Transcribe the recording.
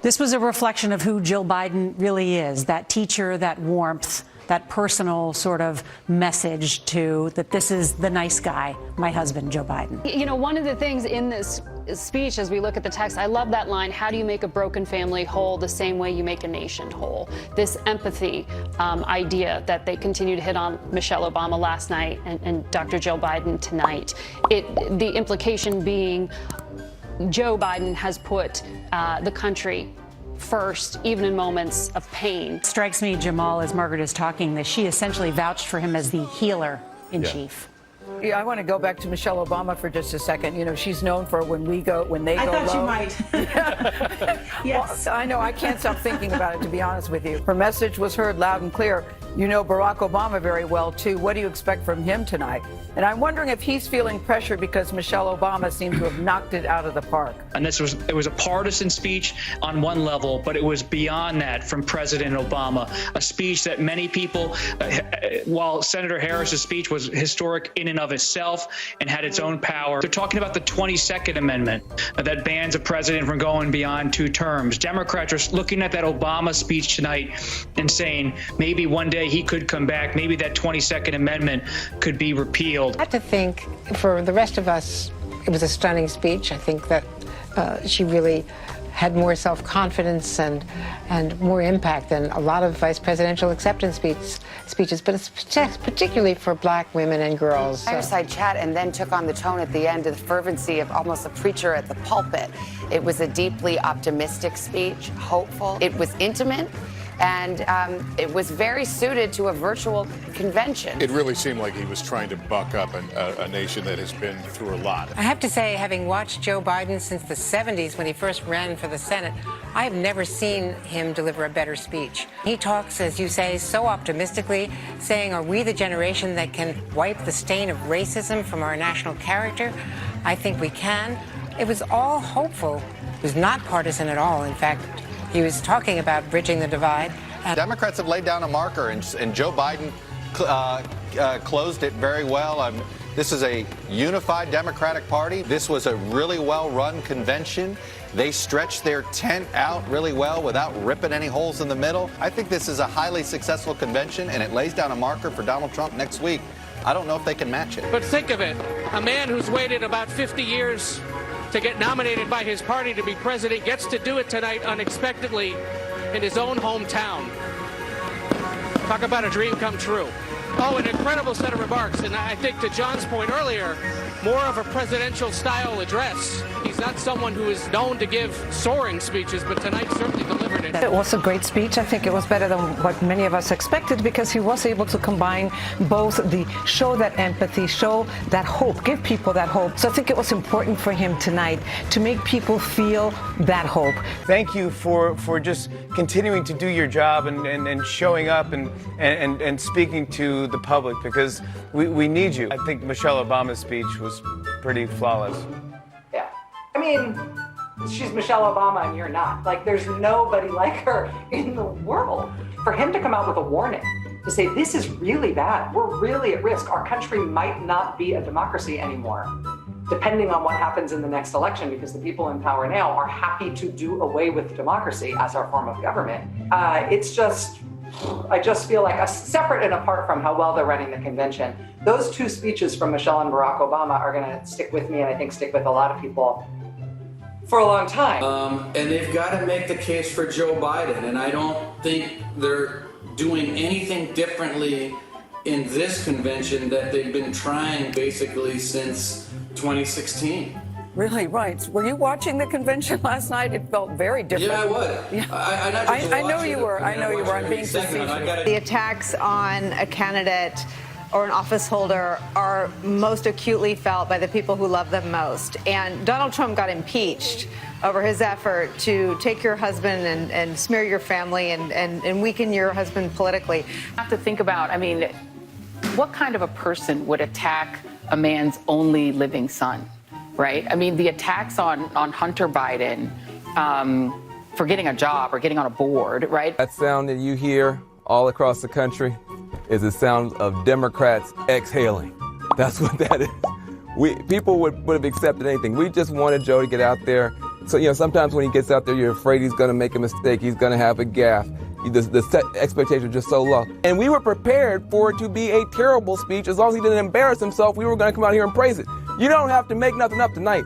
This was a reflection of who Jill Biden really is, that teacher, that warmth, that personal sort of message to that this is the nice guy, my husband, Joe Biden. You know, one of the things in this speech, as we look at the text, I love that line, how do you make a broken family whole the same way you make a nation whole? This empathy idea that they continue to hit on Michelle Obama last night and Dr. Joe Biden tonight. The implication being Joe Biden has put the country first, even in moments of pain. Strikes me, Jamal, as Margaret is talking, that she essentially vouched for him as the healer in chief. Yeah, I want to go back to Michelle Obama for just a second. You know, she's known for when they go low. I thought you might. Yes. Well, I know. I can't stop thinking about it, to be honest with you. Her message was heard loud and clear. You know Barack Obama very well, too. What do you expect from him tonight? And I'm wondering if he's feeling pressure because Michelle Obama seemed to have knocked it out of the park. And it was a partisan speech on one level, but it was beyond that from President Obama, a speech that many people, while Senator Harris's speech was historic in and of itself and had its own power, they're talking about the 22nd Amendment that bans a president from going beyond 2 terms. Democrats are looking at that Obama speech tonight and saying maybe one day he could come back, maybe that 22nd Amendment could be repealed. I have to think, for the rest of us, it was a stunning speech. I think that she really had more self-confidence and more impact than a lot of vice presidential acceptance speeches, but it's particularly for black women and girls. Fireside chat, and then took on the tone at the end of the fervency of almost a preacher at the pulpit. It was a deeply optimistic speech, hopeful. It was intimate. And it was very suited to a virtual convention. It really seemed like he was trying to buck up a nation that has been through a lot. I have to say, having watched Joe Biden since the 70s when he first ran for the Senate, I have never seen him deliver a better speech. He talks, as you say, so optimistically, saying, are we the generation that can wipe the stain of racism from our national character? I think we can. It was all hopeful. It was not partisan at all. In fact, he was talking about bridging the divide. Democrats have laid down a marker, and Joe Biden closed it very well. This is a unified Democratic Party. This was a really well-run convention. They stretched their tent out really well without ripping any holes in the middle. I think this is a highly successful convention, and it lays down a marker for Donald Trump next week. I don't know if they can match it. But think of it, a man who's waited about 50 years to get nominated by his party to be president gets to do it tonight unexpectedly in his own hometown. Talk about a dream come true. Oh, an incredible set of remarks, and I think to John's point earlier, more of a presidential style address. He's not someone who is known to give soaring speeches, but tonight certainly delivered it. It was a great speech. I think it was better than what many of us expected because he was able to combine both show that empathy, show that hope, give people that hope. So I think it was important for him tonight to make people feel that hope. Thank you for just continuing to do your job and showing up and speaking to the public because we need you. I think Michelle Obama's speech was pretty flawless. Yeah. I mean, she's Michelle Obama and you're not. Like, there's nobody like her in the world. For him to come out with a warning, to say, this is really bad. We're really at risk. Our country might not be a democracy anymore, depending on what happens in the next election, because the people in power now are happy to do away with democracy as our form of government. I just feel like, separate and apart from how well they're running the convention, those 2 speeches from Michelle and Barack Obama are going to stick with me, and I think stick with a lot of people for a long time. And they've got to make the case for Joe Biden, and I don't think they're doing anything differently in this convention that they've been trying basically since 2016. Really, right. Were you watching the convention last night? It felt very different. Yeah, I was. Yeah. I know you were. I know you were. I'm being facetious. The attacks on a candidate or an office holder are most acutely felt by the people who love them most. And Donald Trump got impeached over his effort to take your husband and smear your family and weaken your husband politically. I have to think about, I mean, what kind of a person would attack a man's only living son? Right? I mean, the attacks on Hunter Biden for getting a job or getting on a board, right? That sound that you hear all across the country is the sound of Democrats exhaling. That's what that is. People would have accepted anything. We just wanted Joe to get out there So, sometimes when he gets out there, you're afraid he's going to make a mistake. He's going to have a gaffe. The expectations are just so low. And we were prepared for it to be a terrible speech. As long as he didn't embarrass himself, we were going to come out here and praise it. You don't have to make nothing up tonight.